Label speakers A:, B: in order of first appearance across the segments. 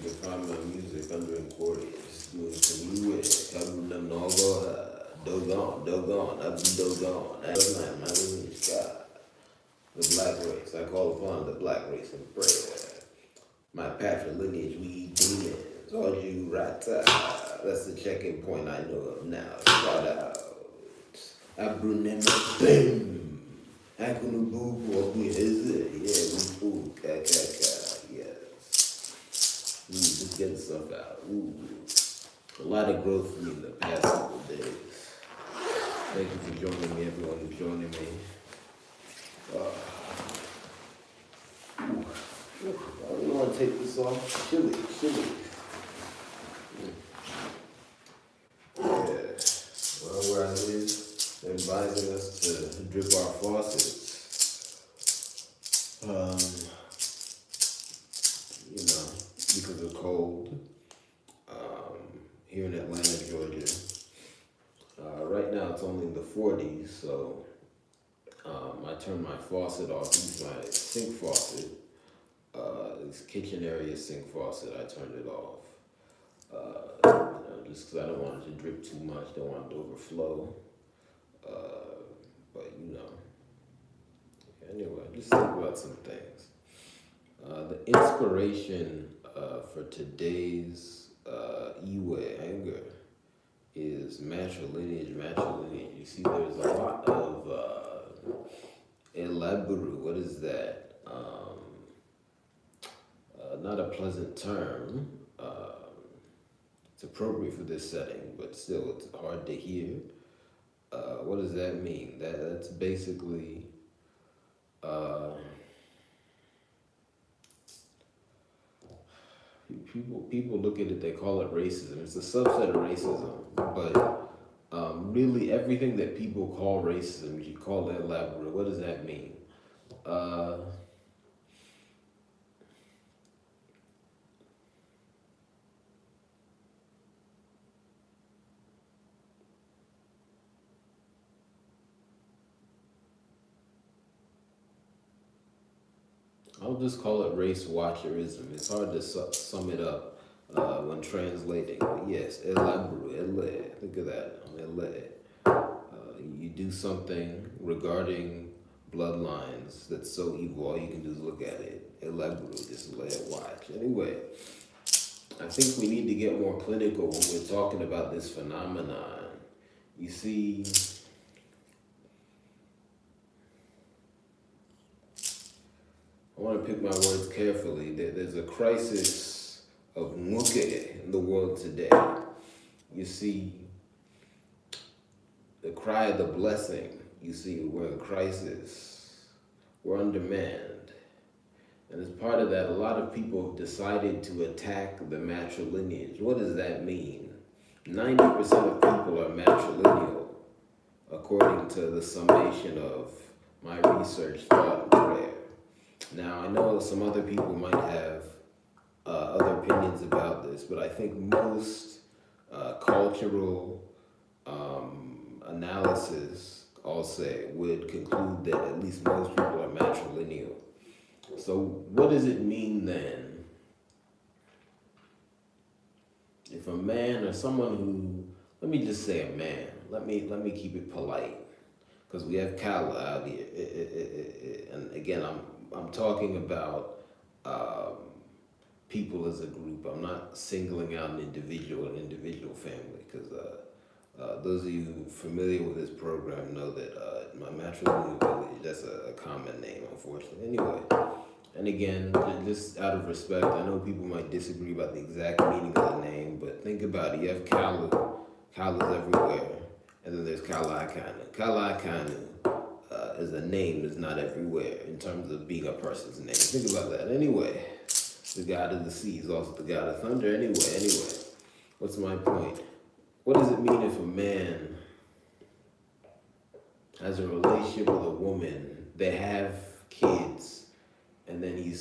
A: can find my music under Incordius. Doing some new way. Covering them all go doggone, doggone, I be doggone. That's not my lineage, God. The black race. I call upon the black race in prayer. My patrilineage, we demons. All you rata. That's the checking point I know of now. Shout out. Abrunema, boom. Akunubu, what we is it? Yeah, we fool. Yes. Ooh, just getting stuff out. Ooh. A lot of growth for me in the past couple of days. Thank you for joining me, everyone who's joining me. I don't want to take this off. Chilly. Yeah. Well, where I live, they're advising us to drip our faucets. Because of cold. Here in Atlanta, Georgia. Right now it's only in the 40s, so I turned my faucet off. Use my sink faucet. This kitchen area sink faucet, I turned it off. Just because I don't want it to drip too much, don't want it to overflow. But anyway, just think about some things. The inspiration for today's Iwe anger is matrilineage. You see, there's a lot of elaburu. What is that? Not a pleasant term. It's appropriate for this setting, but still, it's hard to hear. What does that mean? That's basically people look at it. They call it racism. It's a subset of racism, but really everything that people call racism, you call that elaborate. What does that mean? I'll just call it race watcherism. It's hard to sum it up when translating. But yes, elaborate. Think of that. You do something regarding bloodlines that's so evil, all you can do is look at it. Elaborate, just let it watch. Anyway, I think we need to get more clinical when we're talking about this phenomenon. You see, I want to pick my words carefully. There's a crisis of muke in the world today. You see, the cry of the blessing. You see, we're in crisis. We're on demand. And as part of that, a lot of people have decided to attack the matrilineage. What does that mean? 90% of people are matrilineal, according to the summation of my research, thought, and prayer. Now, I know some other people might have other opinions about this, but I think most cultural analysis, I'll say, would conclude that at least most people are matrilineal. So what does it mean then if a man or someone who, let me just say a man, let me keep it polite, because we have Kala out here, and again, I'm talking about people as a group. I'm not singling out an individual family, because those of you familiar with this program know that my matrilineal village, that's a common name, unfortunately. Anyway, and again, just out of respect, I know people might disagree about the exact meaning of the name, but think about it. You have Kalu. Kalu's everywhere. And then there's Kalakanu. Kalakanu as a name is not everywhere in terms of being a person's name. Think about that. Anyway, the god of the sea is also the god of thunder. Anyway, what's my point? What does it mean if a man has a relationship with a woman, they have kids, and then he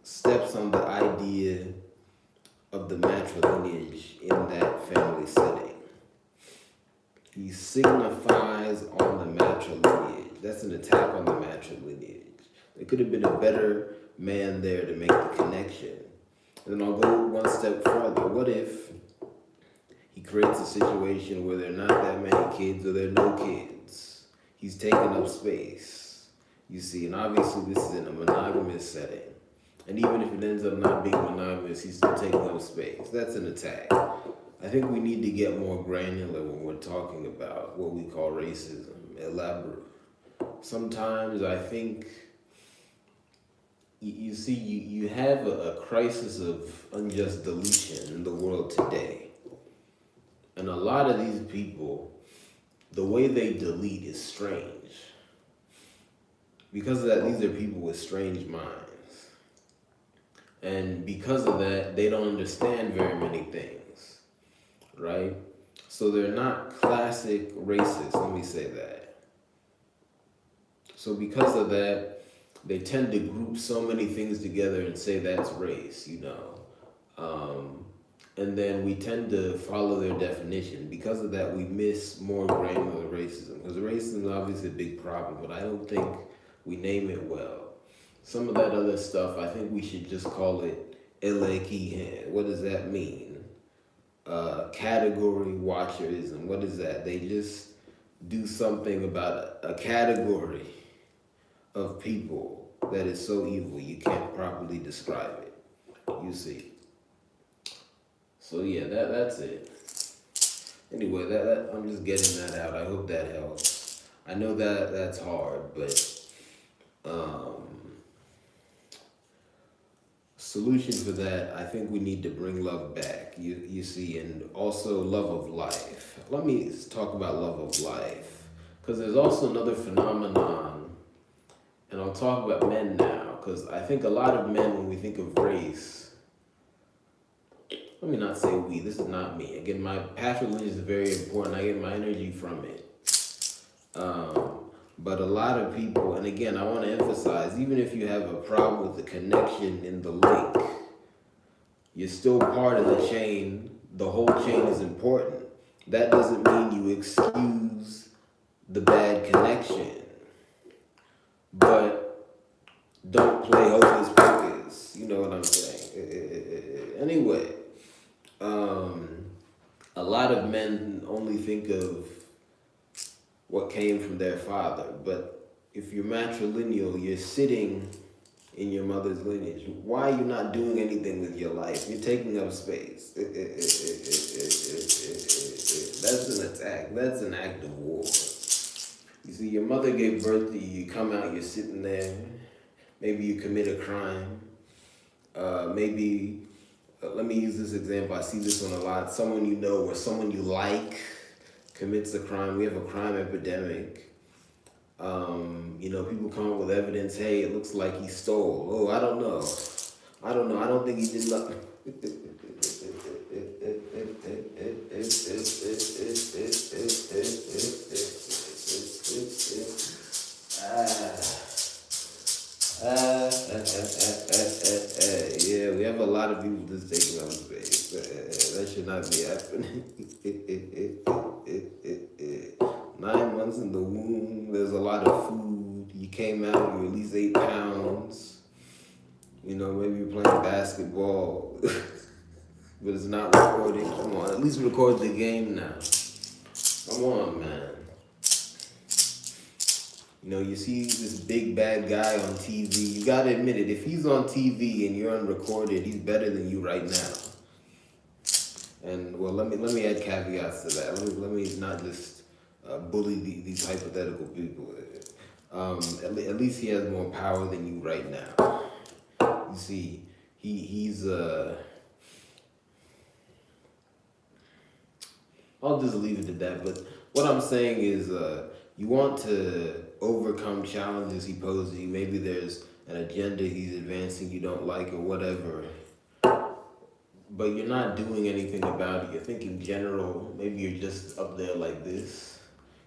A: steps on the idea of the matrilineage in that family setting? He signifies on the matrilineage. That's an attack on the matrilineage. There could have been a better man there to make the connection. And then I'll go one step further. What if he creates a situation where there are not that many kids or there are no kids? He's taking up space, you see, and obviously this is in a monogamous setting. And even if it ends up not being monogamous, he's still taking up space. That's an attack. I think we need to get more granular when we're talking about what we call racism. Elaborate. Sometimes I think you see, you have a crisis of unjust deletion in the world today. And a lot of these people, the way they delete is strange. Because of that, these are people with strange minds. And because of that, they don't understand very many things, right? So they're not classic racists, let me say that. So because of that, they tend to group so many things together and say that's race, and then we tend to follow their definition. Because of that, we miss more granular racism. Because racism is obviously a big problem, but I don't think we name it well. Some of that other stuff, I think we should just call it elekihen. What does that mean? Category watcherism. What is that? They just do something about a category of people that is so evil you can't properly describe it. You see. So yeah, that's it. Anyway, that I'm just getting that out. I hope that helps. I know that that's hard, but solution for that, I think we need to bring love back. You see, and also love of life. Let me talk about love of life, because there's also another phenomenon, and I'll talk about men now, because I think a lot of men, when we think of race, let me not say we, this is not me. Again, my patrilineage is very important. I get my energy from it. But a lot of people, and again, I want to emphasize, even if you have a problem with the connection in the link, you're still part of the chain. The whole chain is important. That doesn't mean you excuse the bad connection. But don't play hocus pocus. You know what I'm saying? Anyway. A lot of men only think of what came from their father, but if you're matrilineal, you're sitting in your mother's lineage. Why are you not doing anything with your life? You're taking up space. That's an attack. That's an act of war. You see, your mother gave birth to you, you come out, you're sitting there. Maybe you commit a crime. Let me use this example. I see this one a lot. Someone you know or someone you like commits a crime. We have a crime epidemic. People come up with evidence. Hey, it looks like he stole. Oh, I don't know. I don't think he did nothing. Yeah, we have a lot of people just taking up space. That should not be happening. 9 months in the womb, there's a lot of food. You came out, you at least 8 pounds. Maybe you're playing basketball, but it's not recording. Come on, at least record the game now. Come on, man. You see this big bad guy on TV. You gotta admit it. If he's on TV and you're unrecorded, he's better than you right now. And well, let me add caveats to that. Let me not just bully these hypothetical people. At least he has more power than you right now. You see, he's I'll just leave it at that. But what I'm saying is, you want to overcome challenges he poses you. Maybe there's an agenda he's advancing you don't like or whatever, but you're not doing anything about it. You're thinking general. Maybe you're just up there like this.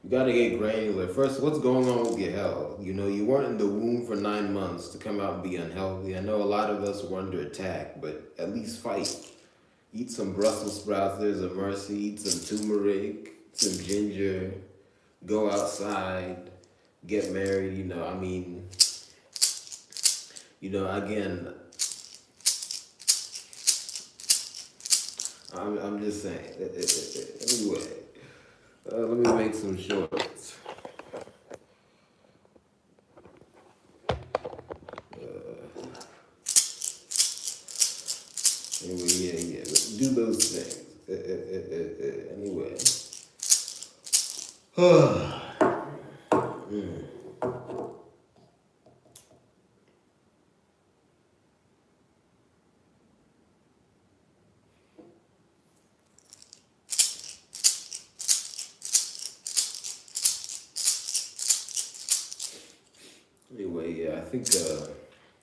A: You gotta get granular. First, what's going on with your health? You weren't in the womb for 9 months to come out and be unhealthy. I know a lot of us were under attack, but at least fight. Eat some Brussels sprouts, there's a mercy. Eat some turmeric, some ginger. Go outside, get married, again, I'm just saying. Anyway, let me make some shorts. Anyway, yeah. Do those things. Anyway. Anyway, yeah, I think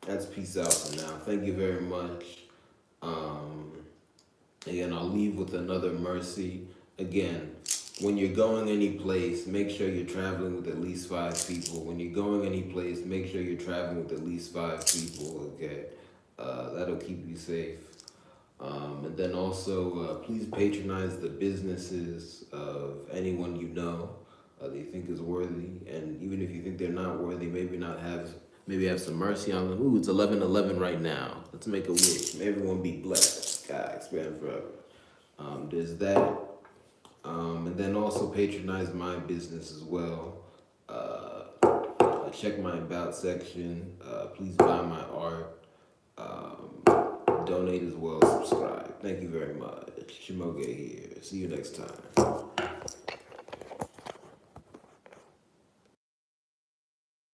A: that's peace out for now. Thank you very much. Um, Again, I'll leave with another mercy. Again, when you're going any place, make sure you're traveling with at least 5 people. When you're going any place, make sure you're traveling with at least 5 people, okay? That'll keep you safe. And then also, please patronize the businesses of anyone you know that you think is worthy. And even if you think they're not worthy, maybe have some mercy on them. Ooh, it's 11:11 right now. Let's make a wish. May everyone be blessed. God, expand forever. There's that. And then also patronize my business as well. Check my about section. Please buy my art. Donate as well. Subscribe. Thank you very much. Shimoge here. See you next time.